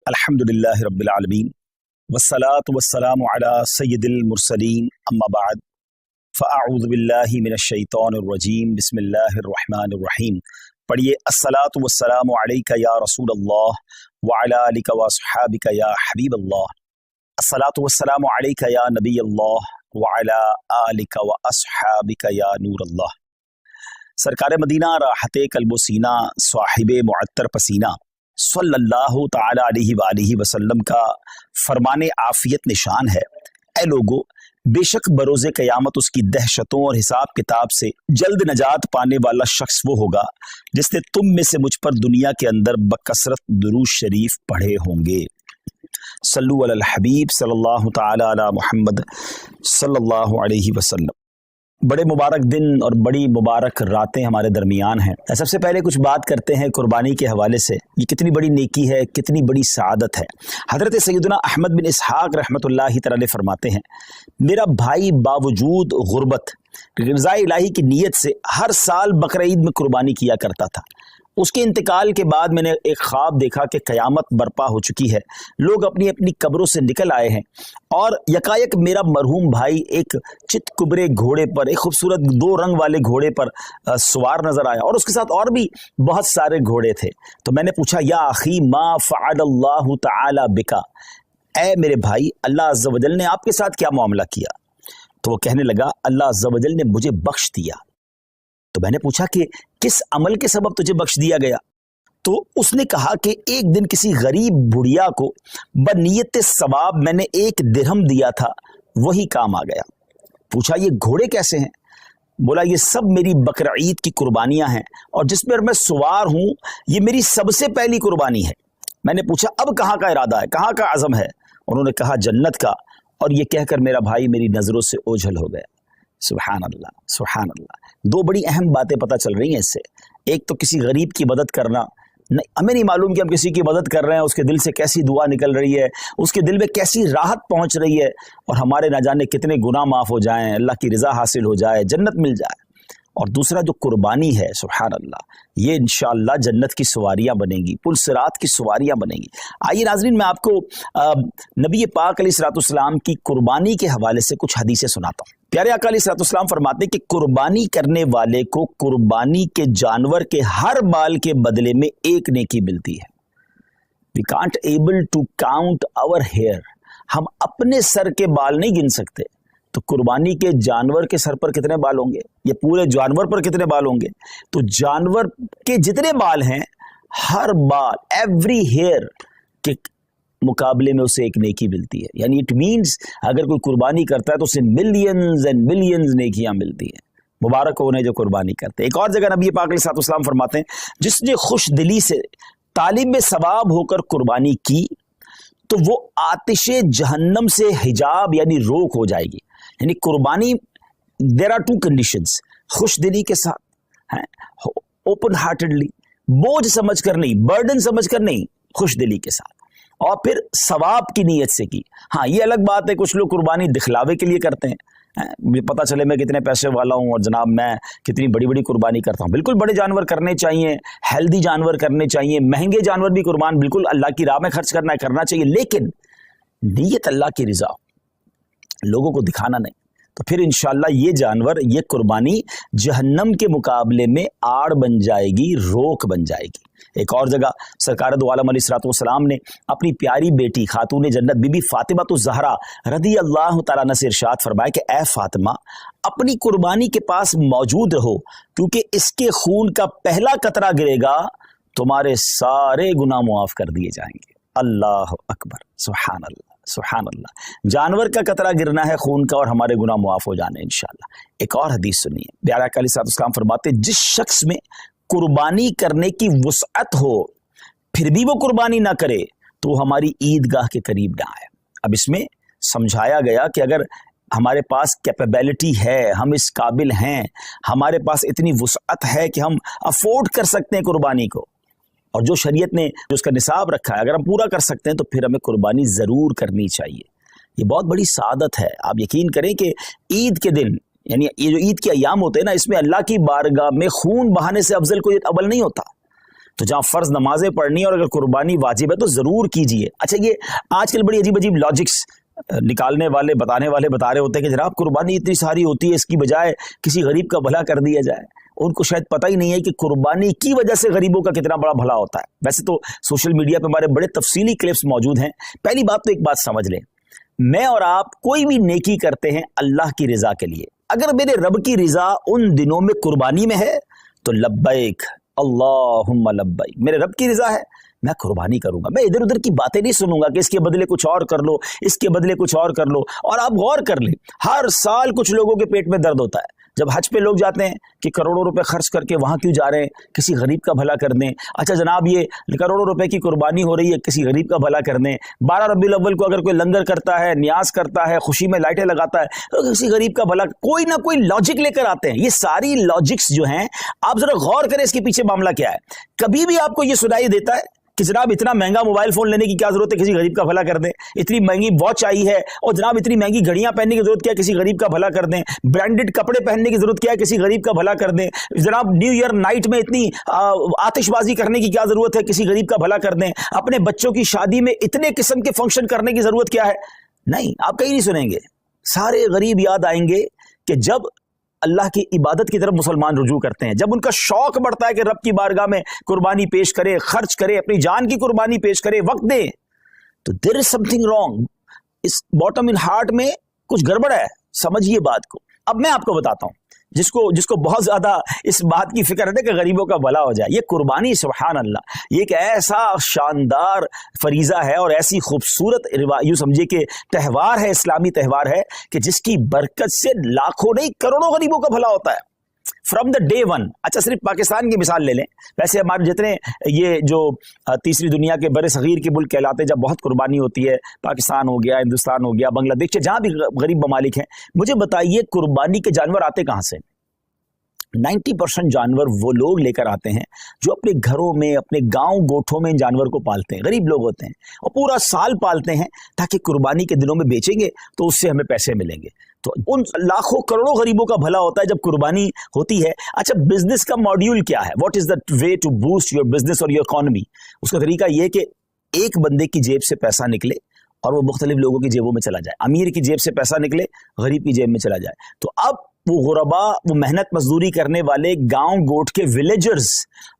الحمدللہ رب العالمین والصلاة والسلام علی سید المرسلین اما بعد فاعوذ باللہ من الشیطان الرجیم بسم اللہ الرحمن الرحیم. پڑھیے الصلاة والسلام علیک یا رسول اللہ وعلی آلک واصحابک یا حبیب اللہ. الصلاة والسلام علیک یا نبی اللہ وعلی آلک واصحابک یا نور اللہ. سرکار مدینہ راحت قلب و سینہ صاحب معطر پسینہ صلی اللہ تعالی علیہ وآلہ وسلم کا فرمان عافیت نشان ہے. اے لوگو، بے شک بروز قیامت اس کی دہشتوں اور حساب کتاب سے جلد نجات پانے والا شخص وہ ہوگا جس نے تم میں سے مجھ پر دنیا کے اندر بکثرت درود شریف پڑھے ہوں گے. صلو علی الحبیب صلی اللہ تعالی علی محمد صلی اللہ علیہ وسلم. بڑے مبارک دن اور بڑی مبارک راتیں ہمارے درمیان ہیں. سب سے پہلے کچھ بات کرتے ہیں قربانی کے حوالے سے. یہ کتنی بڑی نیکی ہے، کتنی بڑی سعادت ہے. حضرت سیدنا احمد بن اسحاق رحمۃ اللہ تعالی فرماتے ہیں، میرا بھائی باوجود غربت رضا الہی کی نیت سے ہر سال بقرہ عید میں قربانی کیا کرتا تھا. اس کے انتقال کے بعد میں نے ایک خواب دیکھا کہ قیامت برپا ہو چکی ہے، لوگ اپنی اپنی قبروں سے نکل آئے ہیں اور یکایک میرا مرحوم بھائی ایک چت کبرے گھوڑے پر، ایک خوبصورت 2 رنگ والے گھوڑے پر سوار نظر آیا اور اس کے ساتھ اور بھی بہت سارے گھوڑے تھے. تو میں نے پوچھا، یا اخی ما فعل اللہ تعالی بکا، اے میرے بھائی اللہ عز و جل نے آپ کے ساتھ کیا معاملہ کیا؟ تو وہ کہنے لگا، اللہ عز و جل نے مجھے بخش دیا. تو میں نے پوچھا کہ کس عمل کے سبب تجھے بخش دیا گیا؟ تو اس نے کہا کہ ایک دن کسی غریب بڑھیا کو بنیت ثواب میں نے 1 درہم دیا تھا، وہی کام آ گیا. پوچھا، یہ گھوڑے کیسے ہیں؟ بولا، یہ سب میری بقرہ عید کی قربانیاں ہیں اور جس پر میں سوار ہوں یہ میری سب سے پہلی قربانی ہے. میں نے پوچھا، اب کہاں کا ارادہ ہے، کہاں کا عزم ہے؟ انہوں نے کہا، جنت کا. اور یہ کہہ کر میرا بھائی میری نظروں سے اوجھل ہو گیا. سبحان اللہ سبحان اللہ. 2 بڑی اہم باتیں پتہ چل رہی ہیں اس سے. ایک تو کسی غریب کی مدد کرنا، ہمیں نہیں معلوم کہ ہم کسی کی مدد کر رہے ہیں اس کے دل سے کیسی دعا نکل رہی ہے، اس کے دل میں کیسی راحت پہنچ رہی ہے اور ہمارے نہ جانے کتنے گناہ معاف ہو جائیں، اللہ کی رضا حاصل ہو جائے، جنت مل جائے. اور دوسرا جو قربانی ہے، سبحان اللہ، یہ انشاءاللہ جنت کی سواریاں بنیں گی، پل صراط کی سواریاں بنیں گی. آئیے ناظرین، میں آپ کو نبی پاک علیہ الصلوۃ والسلام کی قربانی کے حوالے سے کچھ حدیثیں سناتا ہوں. پیارے آقا علیہ الصلوۃ والسلام فرماتے ہیں کہ قربانی کرنے والے کو قربانی کے جانور کے ہر بال کے بدلے میں 1 نیکی ملتی ہے. We can't able to count our hair. ہم اپنے سر کے بال نہیں گن سکتے، تو قربانی کے جانور کے سر پر کتنے بال ہوں گے، یہ پورے جانور پر کتنے بال ہوں گے؟ تو جانور کے جتنے بال ہیں، ہر بال، ایوری ہیئر کے مقابلے میں اسے 1 نیکی ملتی ہے. یعنی اٹ مینز اگر کوئی قربانی کرتا ہے تو اسے ملینز اینڈ ملینز نیکیاں ملتی ہیں. مبارک ہو انہیں جو قربانی کرتے ہیں. ایک اور جگہ نبی پاک علیہ الصلوۃ والسلام فرماتے ہیں، جس نے خوش دلی سے طالب ثواب ہو کر قربانی کی تو وہ آتش جہنم سے حجاب یعنی روک ہو جائے گی. یعنی قربانی، دیر آر 2 کنڈیشنز، خوش دلی کے ساتھ، اوپن ہارٹڈلی، بوجھ سمجھ کر نہیں، برڈن سمجھ کر نہیں، خوش دلی کے ساتھ، اور پھر ثواب کی نیت سے کی. ہاں، یہ الگ بات ہے کچھ لوگ قربانی دکھلاوے کے لیے کرتے ہیں، پتہ چلے میں کتنے پیسے والا ہوں اور جناب میں کتنی بڑی بڑی قربانی کرتا ہوں. بالکل بڑے جانور کرنے چاہیے، ہیلدی جانور کرنے چاہیے، مہنگے جانور بھی قربان بالکل اللہ کی راہ میں خرچ کرنا چاہیے، لیکن نیت اللہ کی رضا، لوگوں کو دکھانا نہیں. تو پھر انشاءاللہ یہ جانور، یہ قربانی جہنم کے مقابلے میں آڑ بن جائے گی، روک بن جائے گی. ایک اور جگہ سرکار دو عالم علیہ الصلوۃ والسلام نے اپنی پیاری بیٹی خاتون جنت بی بی فاطمہ الزہرا رضی اللہ تعالیٰ عنہ سے ارشاد فرمایا کہ اے فاطمہ، اپنی قربانی کے پاس موجود رہو، کیونکہ اس کے خون کا پہلا قطرہ گرے گا تمہارے سارے گناہ معاف کر دیے جائیں گے. اللہ اکبر، سبحان اللہ سبحان اللہ. جانور کا قطرہ گرنا ہے خون کا اور ہمارے گناہ معاف ہو جانے انشاءاللہ. ایک اور حدیث سنیے. پیارے آقا علیہ الصلوۃ والسلام فرماتے ہیں، جس شخص میں قربانی کرنے کی وسعت ہو پھر بھی وہ قربانی نہ کرے تو وہ ہماری عیدگاہ کے قریب نہ آئے. اب اس میں سمجھایا گیا کہ اگر ہمارے پاس کیپیبلٹی ہے، ہم اس قابل ہیں، ہمارے پاس اتنی وسعت ہے کہ ہم افورڈ کر سکتے ہیں قربانی کو، اور جو شریعت نے جو اس کا نصاب رکھا ہے اگر ہم پورا کر سکتے ہیں تو پھر ہمیں قربانی ضرور کرنی چاہیے. یہ بہت بڑی سعادت ہے. آپ یقین کریں کہ عید کے دن، یعنی یہ جو عید کے ایام ہوتے ہیں نا، اس میں اللہ کی بارگاہ میں خون بہانے سے افضل کوئی عمل نہیں ہوتا. تو جہاں فرض نمازیں پڑھنی اور اگر قربانی واجب ہے تو ضرور کیجیے. اچھا یہ آج کل بڑی عجیب عجیب لاجکس نکالنے والے بتانے والے بتا رہے ہوتے ہیں کہ جناب قربانی اتنی ساری ہوتی ہے، اس کی بجائے کسی غریب کا بھلا کر دیا جائے. ان کو شاید پتہ ہی نہیں ہے کہ قربانی کی وجہ سے غریبوں کا کتنا بڑا بھلا ہوتا ہے. ویسے تو سوشل میڈیا پہ ہمارے بڑے تفصیلی کلپس موجود ہیں. پہلی بات تو ایک بات سمجھ لیں، میں اور آپ کوئی بھی نیکی کرتے ہیں اللہ کی رضا کے لیے. اگر میرے رب کی رضا ان دنوں میں قربانی میں ہے تو لبیک اللہم لبیک، میرے رب کی رضا ہے میں قربانی کروں گا. میں ادھر ادھر کی باتیں نہیں سنوں گا کہ اس کے بدلے کچھ اور کر لو، اس کے بدلے کچھ اور کر لو. اور آپ غور کر لیں، ہر سال کچھ لوگوں کے پیٹ میں درد ہوتا ہے جب حج پہ لوگ جاتے ہیں کہ کروڑوں روپے خرچ کر کے وہاں کیوں جا رہے ہیں، کسی غریب کا بھلا کر دیں. اچھا جناب یہ کروڑوں روپے کی قربانی ہو رہی ہے، کسی غریب کا بھلا کر دیں. 12 ربیع الاول کو اگر کوئی لنگر کرتا ہے، نیاز کرتا ہے، خوشی میں لائٹیں لگاتا ہے تو کسی غریب کا بھلا، کوئی نہ کوئی لاجک لے کر آتے ہیں. یہ ساری لاجکس جو ہیں آپ ذرا غور کریں اس کے پیچھے معاملہ کیا ہے. کبھی بھی آپ کو یہ سنائی دیتا ہے کہ جناب اتنا مہنگا موبائل فون لینے کی کیا ضرورت ہے، کسی غریب کا بھلا کر دیں. اتنی مہنگی واچ آئی ہے اور جناب اتنی مہنگی گھڑیاں پہننے کی ضرورت کیا ہے، کسی غریب کا بھلا کر دیں. برانڈڈ کپڑے پہننے کی ضرورت کیا ہے، کسی غریب کا بھلا کر دیں. جناب نیو ایئر نائٹ میں اتنی آتش بازی کرنے کی کیا ضرورت ہے، کسی غریب کا بھلا کر دیں. اپنے بچوں کی شادی میں اتنے قسم کے فنکشن کرنے کی ضرورت کیا ہے. نہیں، آپ کہیں نہیں سنیں گے. سارے غریب یاد آئیں گے کہ جب اللہ کی عبادت کی طرف مسلمان رجوع کرتے ہیں، جب ان کا شوق بڑھتا ہے کہ رب کی بارگاہ میں قربانی پیش کرے، خرچ کرے، اپنی جان کی قربانی پیش کرے، وقت دے، تو there is something wrong. اس باٹم ان ہارٹ میں کچھ گڑبڑ ہے. سمجھیے بات کو. اب میں آپ کو بتاتا ہوں جس کو بہت زیادہ اس بات کی فکر ہے کہ غریبوں کا بھلا ہو جائے. یہ قربانی سبحان اللہ یہ ایک ایسا شاندار فریضہ ہے اور ایسی خوبصورت یوں سمجھے کہ تہوار ہے، اسلامی تہوار ہے کہ جس کی برکت سے لاکھوں نہیں کروڑوں غریبوں کا بھلا ہوتا ہے فرام دا ڈے ون. اچھا صرف پاکستان کی مثال لے لیں، ویسے ہمارے جتنے یہ جو تیسری دنیا کے بر صغیر کے ملک کہلاتے ہیں جب بہت قربانی ہوتی ہے، پاکستان ہو گیا، ہندوستان ہو گیا، بنگلہ دیش، جہاں بھی غریب ممالک ہیں، مجھے بتائیے قربانی کے جانور آتے کہاں سے؟ 90% جانور وہ لوگ لے کر آتے ہیں جو اپنے گھروں میں، اپنے گاؤں گوٹھوں میں ان جانور کو پالتے ہیں. غریب لوگ ہوتے ہیں اور پورا سال پالتے ہیں تاکہ قربانی کے دنوں میں بیچیں گے تو اس سے ہمیں پیسے ملیں گے. تو ان لاکھوں کروڑوں غریبوں کا بھلا ہوتا ہے جب قربانی ہوتی ہے. اچھا بزنس کا ماڈیول کیا ہے؟ What is the way to boost your business or your economy? اس کا طریقہ یہ کہ ایک بندے کی جیب سے پیسہ نکلے اور وہ مختلف لوگوں کی جیبوں میں چلا جائے. امیر کی جیب سے پیسہ نکلے، غریب کی جیب میں چلا جائے. تو اب وہ غربا، وہ محنت مزدوری کرنے والے گاؤں گوٹ کے ولیجرز،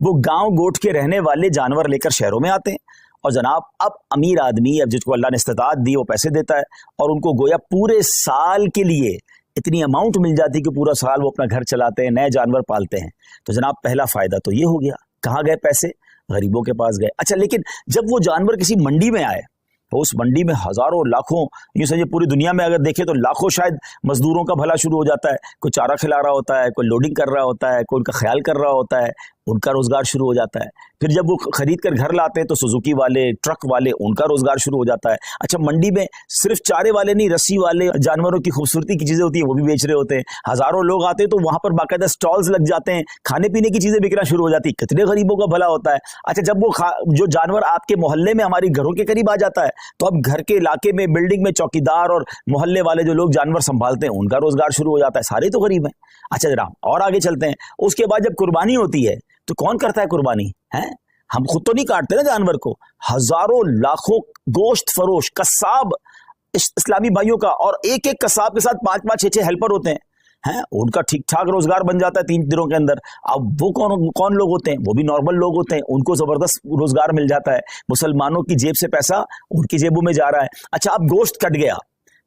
وہ گاؤں گوٹ کے رہنے والے جانور لے کر شہروں میں آتے ہیں اور جناب اب امیر آدمی، اب جس کو اللہ نے استطاعت دی، وہ پیسے دیتا ہے اور ان کو گویا پورے سال کے لیے اتنی اماؤنٹ مل جاتی ہے کہ پورا سال وہ اپنا گھر چلاتے ہیں، نئے جانور پالتے ہیں. تو جناب پہلا فائدہ تو یہ ہو گیا. کہاں گئے پیسے؟ غریبوں کے پاس گئے. اچھا لیکن جب وہ جانور کسی منڈی میں آئے تو اس منڈی میں ہزاروں لاکھوں، یوں سمجھے پوری دنیا میں اگر دیکھیں تو لاکھوں شاید مزدوروں کا بھلا شروع ہو جاتا ہے. کوئی چارہ کھلا رہا ہوتا ہے، کوئی لوڈنگ کر رہا ہوتا ہے، کوئی ان کا خیال کر رہا ہوتا ہے، ان کا روزگار شروع ہو جاتا ہے. پھر جب وہ خرید کر گھر لاتے ہیں تو سوزوکی والے، ٹرک والے، ان کا روزگار شروع ہو جاتا ہے. اچھا منڈی میں صرف چارے والے نہیں، رسی والے، جانوروں کی خوبصورتی کی چیزیں ہوتی ہیں وہ بھی بیچ رہے ہوتے ہیں. ہزاروں لوگ آتے ہیں تو وہاں پر باقاعدہ سٹالز لگ جاتے ہیں، کھانے پینے کی چیزیں بکنا شروع ہو جاتی ہیں. کتنے غریبوں کا بھلا ہوتا ہے. اچھا جب وہ جو جانور آپ کے محلے میں، ہماری گھروں کے قریب آ جاتا ہے تو اب گھر کے علاقے میں، بلڈنگ میں چوکیدار اور محلے والے جو لوگ جانور سنبھالتے ہیں ان کا روزگار شروع ہو جاتا ہے. سارے تو غریب ہیں. اچھا جناب اور آگے چلتے ہیں. اس کے بعد جب قربانی ہوتی ہے تو کون کرتا ہے قربانی؟ ہم خود تو نہیں کاٹتے نا جانور کو. ہزاروں لاکھوں گوشت فروش قصاب اسلامی بھائیوں کا، اور ایک ایک قصاب کے ساتھ 5-5 6-6 ہیلپر ہوتے ہیں. ان کا ٹھیک ٹھاک روزگار بن جاتا ہے 3 دنوں کے اندر. اب وہ کون لوگ ہوتے ہیں؟ وہ بھی نارمل لوگ ہوتے ہیں، ان کو زبردست روزگار مل جاتا ہے. مسلمانوں کی جیب سے پیسہ ان کی جیبوں میں جا رہا ہے. اچھا اب گوشت کٹ گیا،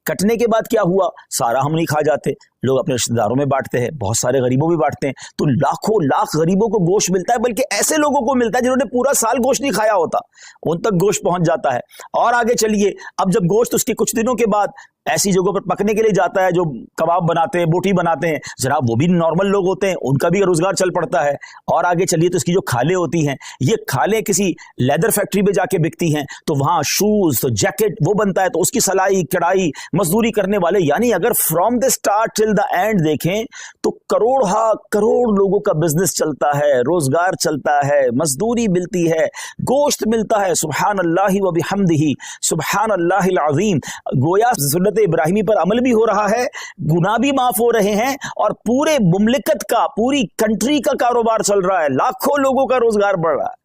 کٹنے کے بعد کیا ہوا؟ سارا ہم نہیں کھا جاتے، لوگ اپنے رشتہ داروں میں بانٹتے ہیں، بہت سارے غریبوں میں بانٹتے ہیں. تو لاکھوں لاکھ غریبوں کو گوشت ملتا ہے، بلکہ ایسے لوگوں کو ملتا ہے جنہوں نے پورا سال گوشت نہیں کھایا ہوتا، ان تک گوشت پہنچ جاتا ہے. اور آگے چلیے، اب جب گوشت اس کے کچھ دنوں کے بعد ایسی جگہوں پر پکنے کے لیے جاتا ہے جو کباب بناتے ہیں، بوٹی بناتے ہیں، جناب وہ بھی نارمل لوگ ہوتے ہیں، ان کا بھی روزگار چل پڑتا ہے. اور آگے چلیے تو اس کی جو کھالیں ہوتی ہیں، یہ کھالیں کسی لیدر فیکٹری میں جا کے بکتی ہیں تو وہاں شوز، تو جیکٹ وہ بنتا ہے، تو اس کی سلائی کڑھائی مزدوری کرنے والے، یعنی اگر from the start till the and دیکھیں تو کروڑ لوگوں کا بزنس چلتا ہے، روزگار چلتا ہے، مزدوری ملتی ہے، گوشت ملتا ہے. سبحان اللہ و بحمدہ، سبحان اللہ العظیم. گویا سنت ابراہیمی پر عمل بھی ہو رہا ہے، گناہ بھی معاف ہو رہے ہیں، اور پورے مملکت کا، پوری کنٹری کا کاروبار چل رہا ہے، لاکھوں لوگوں کا روزگار بڑھ رہا ہے.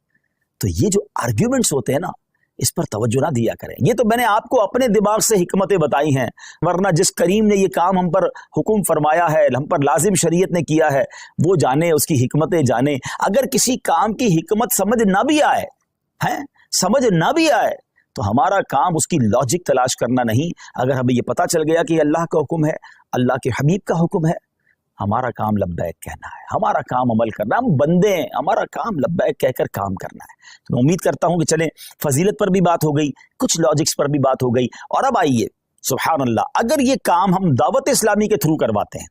تو یہ جو آرگیومنٹس ہوتے ہیں نا، اس پر توجہ نہ دیا کریں. یہ تو میں نے آپ کو اپنے دماغ سے حکمتیں بتائی ہیں، ورنہ جس کریم نے یہ کام ہم پر حکم فرمایا ہے، ہم پر لازم شریعت نے کیا ہے، وہ جانے، اس کی حکمتیں جانے. اگر کسی کام کی حکمت سمجھ نہ بھی آئے سمجھ نہ بھی آئے تو ہمارا کام اس کی لاجک تلاش کرنا نہیں. اگر ہمیں یہ پتہ چل گیا کہ یہ اللہ کا حکم ہے، اللہ کے حبیب کا حکم ہے، ہمارا کام لبیک کہنا ہے، ہمارا کام عمل کرنا. ہم بندے ہیں، ہمارا کام لبیک کہہ کر کام کرنا ہے. تو میں امید کرتا ہوں کہ چلیں، فضیلت پر بھی بات ہو گئی، کچھ لاجکس پر بھی بات ہو گئی. اور اب آئیے، سبحان اللہ، اگر یہ کام ہم دعوت اسلامی کے تھرو کرواتے ہیں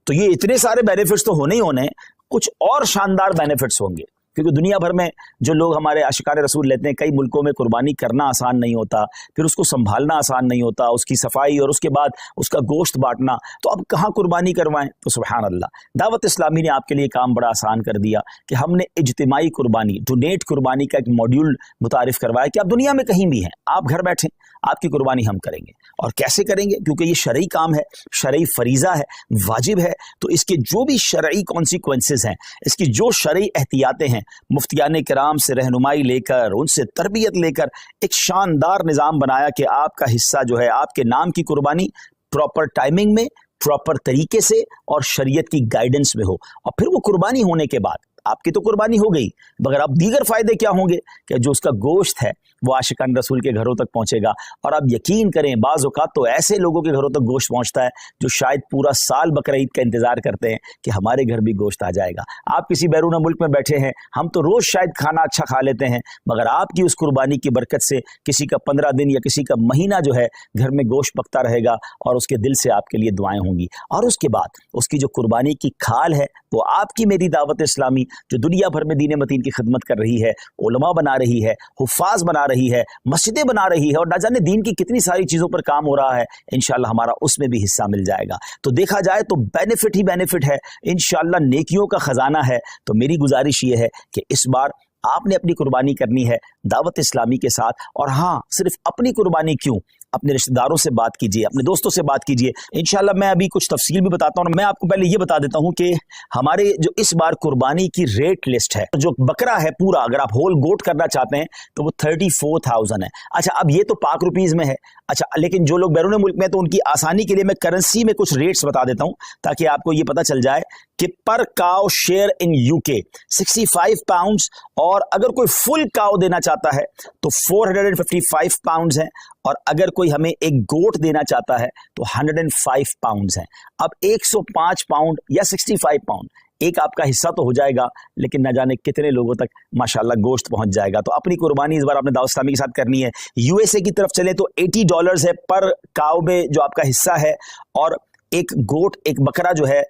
تو یہ اتنے سارے بینیفٹس تو ہونے ہی ہونے، کچھ اور شاندار بینیفٹس ہوں گے. کیونکہ دنیا بھر میں جو لوگ ہمارے عاشقان رسول لیتے ہیں، کئی ملکوں میں قربانی کرنا آسان نہیں ہوتا، پھر اس کو سنبھالنا آسان نہیں ہوتا، اس کی صفائی اور اس کے بعد اس کا گوشت بانٹنا. تو اب کہاں قربانی کروائیں؟ تو سبحان اللہ، دعوت اسلامی نے آپ کے لیے کام بڑا آسان کر دیا کہ ہم نے اجتماعی قربانی، ڈونیٹ قربانی کا ایک ماڈیول متعارف کروایا کہ آپ دنیا میں کہیں بھی ہیں، آپ گھر بیٹھیں، آپ کی قربانی ہم کریں گے. اور کیسے کریں گے؟ کیونکہ یہ شرعی کام ہے، شرعی فریضہ ہے، واجب ہے. تو اس کے جو بھی شرعی کانسیکوینسز ہیں، اس کی جو شرعی احتیاطیں ہیں، مفتیان کرام سے رہنمائی لے کر، ان سے تربیت لے کر ایک شاندار نظام بنایا کہ آپ کا حصہ جو ہے، آپ کے نام کی قربانی پراپر ٹائمنگ میں، پراپر طریقے سے اور شریعت کی گائیڈنس میں ہو. اور پھر وہ قربانی ہونے کے بعد آپ کی تو قربانی ہو گئی، مگر اب دیگر فائدے کیا ہوں گے کہ جو اس کا گوشت ہے وہ عاشقان رسول کے گھروں تک پہنچے گا. اور آپ یقین کریں، بعض اوقات تو ایسے لوگوں کے گھروں تک گوشت پہنچتا ہے جو شاید پورا سال بقرعید کا انتظار کرتے ہیں کہ ہمارے گھر بھی گوشت آ جائے گا. آپ کسی بیرون ملک میں بیٹھے ہیں، ہم تو روز شاید کھانا اچھا کھا لیتے ہیں، مگر آپ کی اس قربانی کی برکت سے کسی کا 15 دن یا کسی کا مہینہ جو ہے گھر میں گوشت پکتا رہے گا، اور اس کے دل سے آپ کے لیے دعائیں ہوں گی. اور اس کے بعد اس کی جو قربانی کی کھال ہے، وہ آپ کی میری دعوت اسلامی جو دنیا بھر میں دین متین کی خدمت کر رہی ہے، علماء بنا رہی ہے، حفاظ بنا رہی ہے، مسجدیں بنا رہی ہے، اور نہ جانے دین کی کتنی ساری چیزوں پر کام ہو رہا ہے، انشاءاللہ ہمارا اس میں بھی حصہ مل جائے گا. تو دیکھا جائے تو بینیفٹ ہی بینیفٹ ہے، انشاءاللہ نیکیوں کا خزانہ ہے. تو میری گزارش یہ ہے کہ اس بار آپ نے اپنی قربانی کرنی ہے دعوت اسلامی کے ساتھ. اور ہاں، صرف اپنی قربانی کیوں، اپنے رشتہ داروں سے بات کیجئے، اپنے دوستوں سے بات کیجئے. انشاءاللہ میں ابھی کچھ تفصیل بھی بتاتا ہوں. میں آپ کو پہلے یہ بتا دیتا ہوں کہ ہمارے جو اس بار قربانی کی ریٹ لسٹ ہے، جو بکرا ہے پورا، اگر آپ ہول گوٹ کرنا چاہتے ہیں تو وہ 34,000 ہے. اچھا، اب یہ تو پاک روپیز میں ہے. اچھا، لیکن جو لوگ بیرون ملک میں، تو ان کی آسانی کے لیے میں کرنسی میں کچھ ریٹس بتا دیتا ہوں تاکہ آپ کو یہ پتہ چل جائے کہ پر کاؤ شیئر ان یو کے 65 پاؤنڈز، اور اگر کوئی فل کاؤ دینا چاہتا ہے تو 455 پاؤنڈز ہیں، اور اگر کوئی ہمیں ایک گوٹ دینا چاہتا ہے تو 105 پاؤنڈز ہیں. اب 105 پاؤنڈ یا 65 پاؤنڈ ایک آپ کا حصہ تو ہو جائے گا، لیکن نہ جانے کتنے لوگوں تک ماشاءاللہ گوشت پہنچ جائے گا. تو اپنی قربانی اس بار آپ نے دعوت اسلامی کے ساتھ کرنی ہے. یو ایس اے کی طرف چلیں تو $80 ہے پر کاؤ میں جو آپ کا حصہ ہے، اور ایک گوٹ، ایک بکرا جو ہے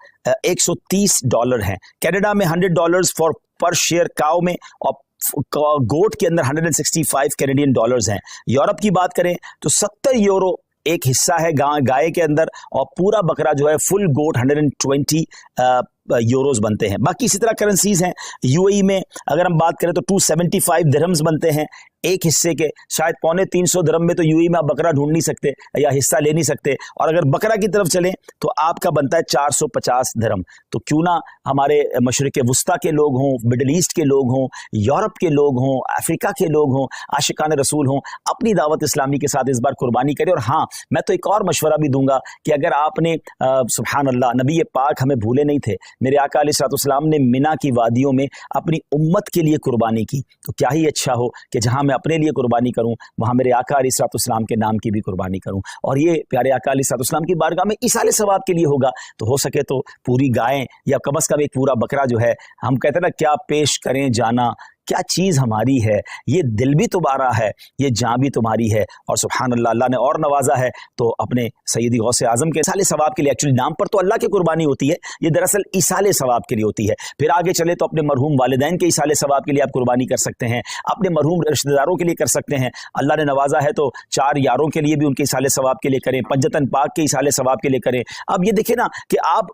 $130 ہے. کینیڈا میں $100 پر شیئر کاؤ میں، اور گوٹ کے اندر 165 کینیڈین ڈالرز ہیں. یورپ کی بات کریں تو 70 یورو ایک حصہ ہے گائے کے اندر، اور پورا بکرا جو ہے فل گوٹ 120 یوروز بنتے ہیں. باقی اسی طرح کرنسیز ہیں. یو اے ای میں اگر ہم بات کریں تو 275 درہمز بنتے ہیں ایک حصے کے. شاید 350 درہم میں تو یو اے ای میں آپ بکرا ڈھونڈ نہیں سکتے یا حصہ لے نہیں سکتے. اور اگر بکرا کی طرف چلیں تو آپ کا بنتا ہے 450 درہم. تو کیوں نہ ہمارے مشرق وسطیٰ کے لوگ ہوں، مڈل ایسٹ کے لوگ ہوں، یورپ کے لوگ ہوں، افریقہ کے لوگ ہوں، عاشقان رسول ہوں، اپنی دعوت اسلامی کے ساتھ اس بار قربانی کریں. اور ہاں، میں تو ایک اور مشورہ بھی دوں گا کہ اگر آپ نے سبحان اللہ، نبی پاک ہمیں بھولے نہیں تھے، میرے آقا علیہ الصلوۃ والسلام نے منا کی وادیوں میں اپنی امت کے لیے قربانی کی. تو کیا ہی اچھا ہو کہ جہاں میں اپنے لیے قربانی کروں، وہاں میرے آقا علیہ الصلوۃ والسلام کے نام کی بھی قربانی کروں. اور یہ پیارے آقا علیہ الصلوۃ والسلام کی بارگاہ میں ایصال ثواب کے لیے ہوگا. تو ہو سکے تو پوری گائیں یا کم از کم ایک پورا بکرا جو ہے، ہم کہتے ہیں نا کیا پیش کریں جانا، کیا چیز ہماری ہے، یہ دل بھی تمہارا ہے، یہ جان بھی تمہاری ہے. اور سبحان اللہ، اللہ نے اور نوازا ہے تو اپنے سیدی غوث اعظم کے ایصال ثواب کے لیے، ایکچولی نام پر تو اللہ کی قربانی ہوتی ہے، یہ دراصل ایصال ثواب کے لیے ہوتی ہے. پھر آگے چلے تو اپنے مرحوم والدین کے ایصال ثواب کے لیے آپ قربانی کر سکتے ہیں، اپنے مرحوم رشتہ داروں کے لیے کر سکتے ہیں. اللہ نے نوازا ہے تو 4 یاروں کے لیے بھی ان کے ایصال ثواب کے لیے کریں، پنجتن پاک کے ایصال ثواب کے لیے کریں. اب یہ دیکھیں نا کہ آپ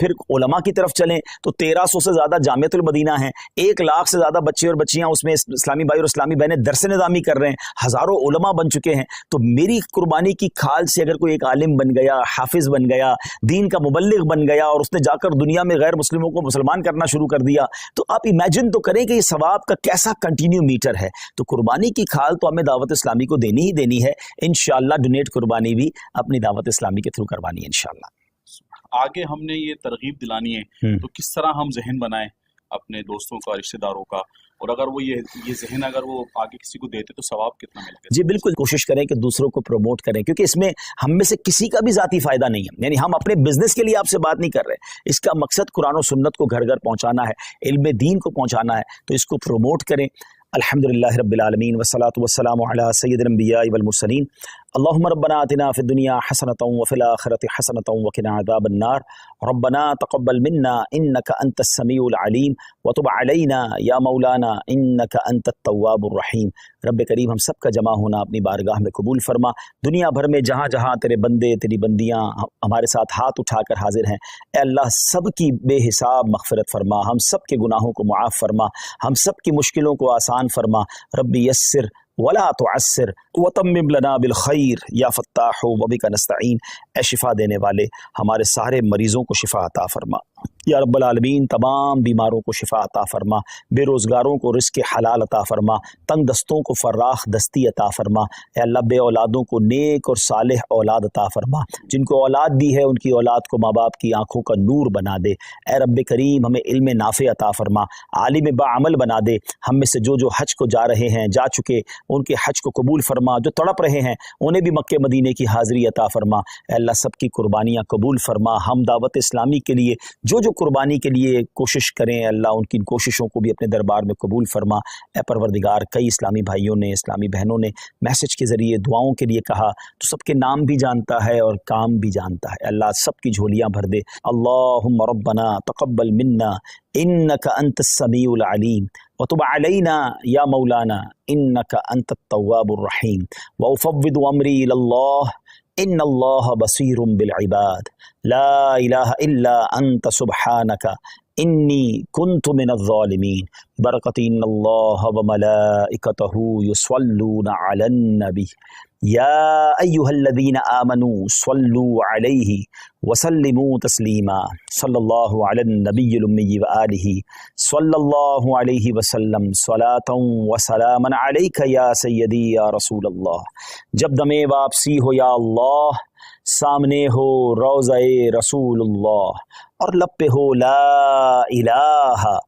پھر علماء کی طرف چلیں تو 1300 سے زیادہ جامعۃ المدینہ ہیں, 1 لاکھ سے زیادہ بچے اور بچیاں اس میں اسلامی بھائی اور اسلامی بہنیں درس نظامی کر رہے ہیں, ہزاروں علماء بن چکے ہیں. تو میری قربانی کی کھال سے اگر کوئی ایک عالم بن گیا, حافظ بن گیا, دین کا مبلغ بن گیا اور اس نے جا کر دنیا میں غیر مسلموں کو مسلمان کرنا شروع کر دیا, تو آپ امیجن تو کریں کہ یہ ثواب کا کیسا کنٹینیو میٹر ہے. تو قربانی کی کھال تو ہمیں دعوت اسلامی کو دینی ہی دینی ہے. انشاءاللہ ڈونیٹ قربانی بھی اپنی دعوت اسلامی کے تھرو کروانی ہے انشاءاللہ. آگے ہم نے یہ ترغیب دلانی ہے تو کس طرح ہم ذہن بنائیں اپنے دوستوں کا, رشتہ داروں کا, اور اگر وہ یہ ذہن اگر وہ آگے کسی کو دیتے تو ثواب کتنا ملے گا؟ جی بالکل, کوشش کریں کہ دوسروں کو پروموٹ کریں, کیونکہ اس میں ہم میں سے کسی کا بھی ذاتی فائدہ نہیں ہے. یعنی ہم اپنے بزنس کے لیے آپ سے بات نہیں کر رہے, اس کا مقصد قرآن و سنت کو گھر گھر پہنچانا ہے, علم دین کو پہنچانا ہے. تو اس کو پروموٹ کریں. الحمدللہ رب العالمین والصلاۃ والسلام علی سید الانبیاء والمرسلین. اللهم ربنا آتنا في الدنيا حسنة وفي الآخرة حسنة وقنا عذاب النار. ربنا تقبل منا إنك أنت السميع العليم وتب علينا يا مولانا إنك أنت التواب الرحيم. رب کریم ہم سب کا جمع ہونا اپنی بارگاہ میں قبول فرما. دنیا بھر میں جہاں جہاں تیرے بندے تیری بندیاں ہمارے ساتھ ہاتھ اٹھا کر حاضر ہیں, اے اللہ سب کی بے حساب مغفرت فرما, ہم سب کے گناہوں کو معاف فرما, ہم سب کی مشکلوں کو آسان فرما. ربی یسر ولا تعسر وتمم لنا بالخیر یا فتاح وبک نستعین. اے شفا دینے والے ہمارے سارے مریضوں کو شفا عطا فرما یا رب العالمین. تمام بیماروں کو شفا عطا فرما, بے روزگاروں کو رزق حلال عطا فرما, تنگ دستوں کو فراخ دستی عطا فرما. اے اللہ بے اولادوں کو نیک اور صالح اولاد عطا فرما, جن کو اولاد دی ہے ان کی اولاد کو ماں باپ کی آنکھوں کا نور بنا دے. اے رب کریم ہمیں علم نافع عطا فرما, عالم باعمل بنا دے. ہم میں سے جو حج کو جا رہے ہیں, جا چکے, ان کے حج کو قبول فرما. جو تڑپ رہے ہیں انہیں بھی مکہ مدینے کی حاضری عطا فرما. اے اللہ سب کی قربانیاں قبول فرما. ہم دعوت اسلامی کے لیے جو قربانی کے لیے کوشش کریں, اللہ ان کی کوششوں کو بھی اپنے دربار میں قبول فرما. اے پروردگار, کئی اسلامی بھائیوں نے, اسلامی بہنوں نے میسج کے ذریعے دعاؤں کے لیے کہا, تو سب کے نام بھی جانتا ہے اور کام بھی جانتا ہے. اللہ سب کی جھولیاں بھر دے. اللہم ربنا تقبل منا انک انت السمیع العلیم وتب علینا یا مولانا انک انت التواب الرحیم. وافوض امری الی اللہ ان اللہ بصیر بالعباد. لا الہ الا انت سبحانک انی کنت من الظالمین. برکت ان اللہ وملائکتہ یصلون علی النبی یا ایہا الذین آمنوا صلوا علیہ وسلموا تسلیما. صلی اللہ علی النبی الامی وآلہ صلی اللہ علیہ وسلم صلاۃ وسلاما علیک یا سیدی یا رسول اللہ. جب دم واپسی ہو یا اللہ, سامنے ہو روضہ رسول اللہ اور لب پہ ہو لا الہ